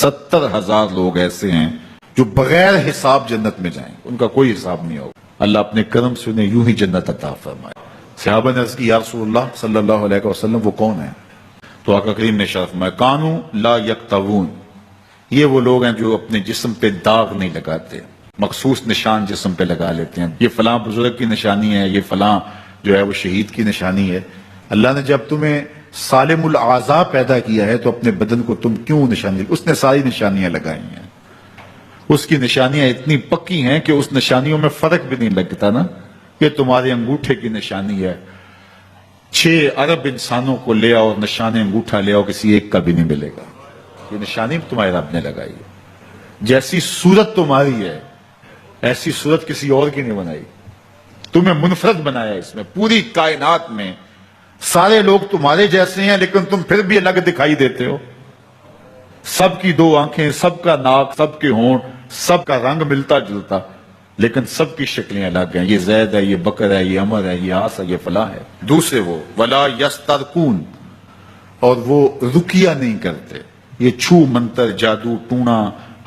70,000 لوگ ایسے ہیں جو بغیر حساب جنت میں جائیں، ان کا کوئی حساب نہیں ہوگا. اللہ اپنے کرم سے انہیں یوں ہی جنت عطا فرمائے. صحابہ نے عرض کی یا رسول اللہ صلی اللہ علیہ وسلم وہ کون ہیں؟ تو آقا کریم نے ارشاد فرمایا کانوا لا یکتوون، یہ وہ لوگ ہیں جو اپنے جسم پہ داغ نہیں لگاتے، مخصوص نشان جسم پہ لگا لیتے ہیں. یہ فلاں بزرگ کی نشانی ہے، یہ فلاں جو ہے وہ شہید کی نشانی ہے. اللہ نے جب تمہیں سالم الاعضاء پیدا کیا ہے تو اپنے بدن کو تم کیوں نشانی؟ اس نے ساری نشانیاں لگائی ہیں، اس کی نشانیاں اتنی پکی ہیں کہ اس نشانیوں میں فرق بھی نہیں لگتا نا. یہ تمہارے انگوٹھے کی نشانی ہے، 6 ارب انسانوں کو لے آؤ اور نشان انگوٹھا لے آؤ، کسی ایک کا بھی نہیں ملے گا. یہ نشانی تمہارے رب نے لگائی ہے. جیسی صورت تمہاری ہے ایسی صورت کسی اور کی نہیں بنائی، تمہیں منفرد بنایا. اس میں پوری کائنات میں سارے لوگ تمہارے جیسے ہیں لیکن تم پھر بھی الگ دکھائی دیتے ہو. سب کی 2 آنکھیں، سب کا ناک، سب کے ہونٹ، سب کا رنگ ملتا جلتا، لیکن سب کی شکلیں الگ ہیں. یہ زید ہے، یہ بکر ہے، یہ عمر ہے، یہ آس ہے، یہ فلاں ہے. دوسرے وہ ولا یسترقون، اور وہ رقیہ نہیں کرتے. یہ چھو منتر، جادو ٹونا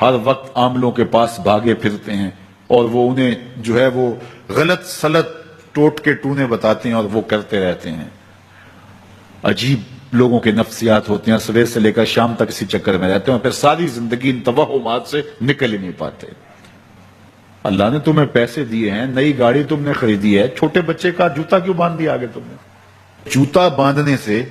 ہر وقت عاملوں کے پاس بھاگے پھرتے ہیں اور وہ انہیں جو ہے وہ غلط سلط ٹوٹ کے ٹونے بتاتے ہیں اور وہ کرتے رہتے ہیں. عجیب لوگوں کے نفسیات ہوتے ہیں، صبح سے لے کر شام تک اسی چکر میں رہتے ہیں اور پھر ساری زندگی ان توہمات سے نکل ہی نہیں پاتے. اللہ نے تمہیں پیسے دیے ہیں، نئی گاڑی تم نے خریدی ہے، چھوٹے بچے کا جوتا کیوں باندھ دیا آگے تم نے؟ جوتا باندھنے سے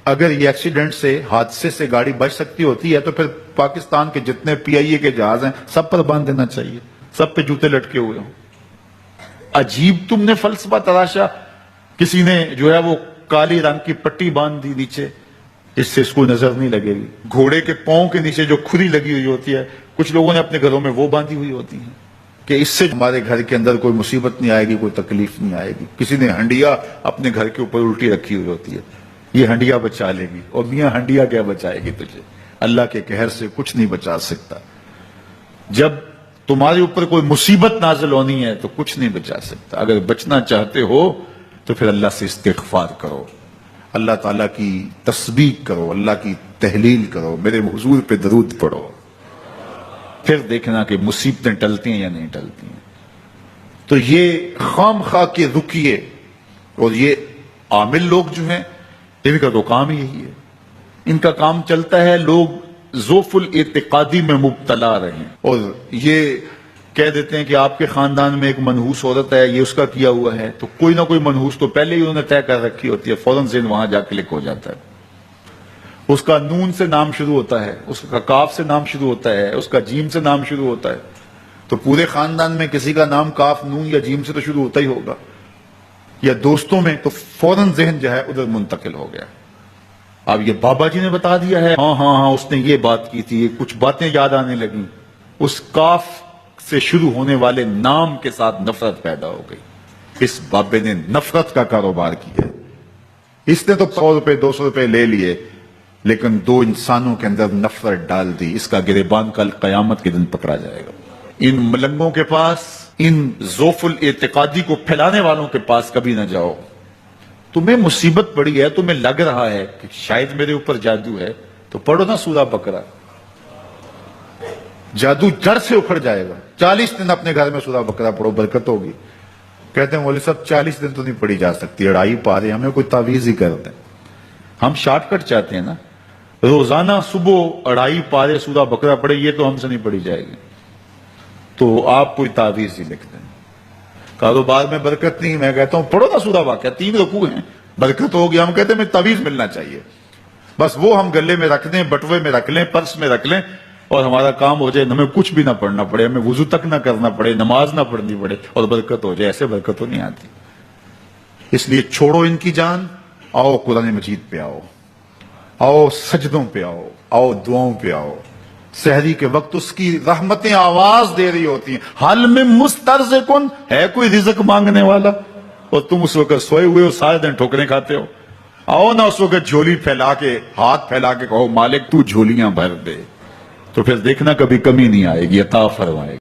اگر یہ ایکسیڈنٹ سے، حادثے سے گاڑی بچ سکتی ہوتی ہے تو پھر پاکستان کے جتنے پی آئی اے کے جہاز ہیں سب پر باندھ دینا چاہیے، سب پہ جوتے لٹکے ہوئے ہوں. عجیب تم نے فلسفہ تراشا. کسی نے جو ہے وہ کالی رنگ کی پٹی باندھ دی نیچے، اس سے اس کو نظر نہیں لگے گی. گھوڑے کے پاؤں کے نیچے جو کھری لگی ہوئی ہوتی ہے کچھ لوگوں نے اپنے گھروں میں وہ باندھی ہوئی ہوتی ہیں کہ اس سے ہمارے گھر کے اندر کوئی مصیبت نہیں آئے گی، کوئی تکلیف نہیں آئے گی. کسی نے ہنڈیا اپنے گھر کے اوپر الٹی رکھی ہوئی ہوتی ہے، یہ ہنڈیا بچا لے گی. اور میاں ہنڈیا کیا بچائے گی تجھے؟ اللہ کے قہر سے کچھ نہیں بچا سکتا. جب تمہارے اوپر کوئی مصیبت نازل ہونی ہے تو کچھ نہیں بچا سکتا. اگر بچنا چاہتے ہو تو پھر اللہ سے استغفار کرو، اللہ تعالیٰ کی تسبیح کرو، اللہ کی تحلیل کرو، میرے حضور پہ درود پڑھو، پھر دیکھنا کہ مصیبتیں ٹلتی ہیں یا نہیں ٹلتی ہیں. تو یہ خام خواہ کے رکیے اور یہ عامل لوگ جو ہیں ان کا تو کام ہی یہی ہے. ان کا کام چلتا ہے لوگ ذوف الاعتقادی میں مبتلا رہیں اور یہ کہہ دیتے ہیں کہ آپ کے خاندان میں ایک منحوس عورت ہے، یہ اس کا کیا ہوا ہے، تو کوئی نہ کوئی منحوس تو پہلے ہی انہوں نے طے کر رکھی ہوتی ہے، فوراً ذہن وہاں جا کلک ہو جاتا ہے. اس کا نون سے نام شروع ہوتا ہے، اس کا کاف سے نام شروع ہوتا ہے، اس کا جیم سے نام شروع ہوتا ہے. تو پورے خاندان میں کسی کا نام کاف، نون یا جیم سے تو شروع ہوتا ہی ہوگا، یا دوستوں میں، تو فوراً ذہن جو ہے ادھر منتقل ہو گیا. اب یہ بابا جی نے بتا دیا ہے، ہاں اس نے یہ بات کی تھی، کچھ باتیں یاد آنے لگیں. اس کاف سے شروع ہونے والے نام کے ساتھ نفرت پیدا ہو گئی. اس بابے نے نفرت کا کاروبار کیا. اس نے تو 100 روپے 200 روپے لے لیے لیکن 2 انسانوں کے اندر نفرت ڈال دی. اس کا گریبان کل قیامت کے دن پکڑا جائے گا. ان ملنگوں کے پاس، ان ذوف الاعتقادی کو پھیلانے والوں کے پاس کبھی نہ جاؤ. تمہیں مصیبت پڑی ہے، تمہیں لگ رہا ہے کہ شاید میرے اوپر جادو ہے، تو پڑھو نا سورہ بقرہ، جادو جڑ سے اکھڑ جائے گا. 40 دن اپنے گھر میں سورہ بقرہ پڑھو، برکت ہوگی. کہتے ہیں مولوی صاحب 40 دن تو نہیں پڑھی جا سکتی، 2.5 پارے، ہمیں کوئی تعویذ ہی کر دیں. ہم شارٹ کٹ چاہتے ہیں نا، روزانہ صبح 2.5 پارے سورہ بقرہ پڑھے، یہ تو ہم سے نہیں پڑھی جائے گی. تو آپ کوئی تعویذ ہی لکھ دیں. کاروبار میں برکت نہیں، میں کہتا ہوں پڑھو نا سورہ واقعہ، 3 رکوع ہیں، برکت ہوگی. ہم کہتے ہیں ہمیں تعویذ ملنا چاہیے، بس وہ ہم گلے میں رکھ دیں، بٹوے میں رکھ لیں، پرس میں رکھ لیں اور ہمارا کام ہو جائے. ہمیں کچھ بھی نہ پڑھنا پڑے، ہمیں وضو تک نہ کرنا پڑے، نماز نہ پڑھنی پڑے اور برکت ہو جائے. ایسے برکت تو نہیں آتی. اس لیے چھوڑو ان کی جان، آؤ قرآن مجید پہ آؤ، آؤ سجدوں پہ آؤ، آؤ دعاؤں پہ آؤ. سحری کے وقت اس کی رحمتیں آواز دے رہی ہوتی ہیں، حال میں مسترزقن، ہے کوئی رزق مانگنے والا، اور تم اس وقت سوئے ہوئے ہو، سارے دن ٹھوکریں کھاتے ہو. آؤ نا اس وقت جھولی پھیلا کے، ہاتھ پھیلا کے کہو مالک تو جھولیاں بھر دے، تو پھر دیکھنا کبھی کمی نہیں آئے گی، عطا فرمائے گی.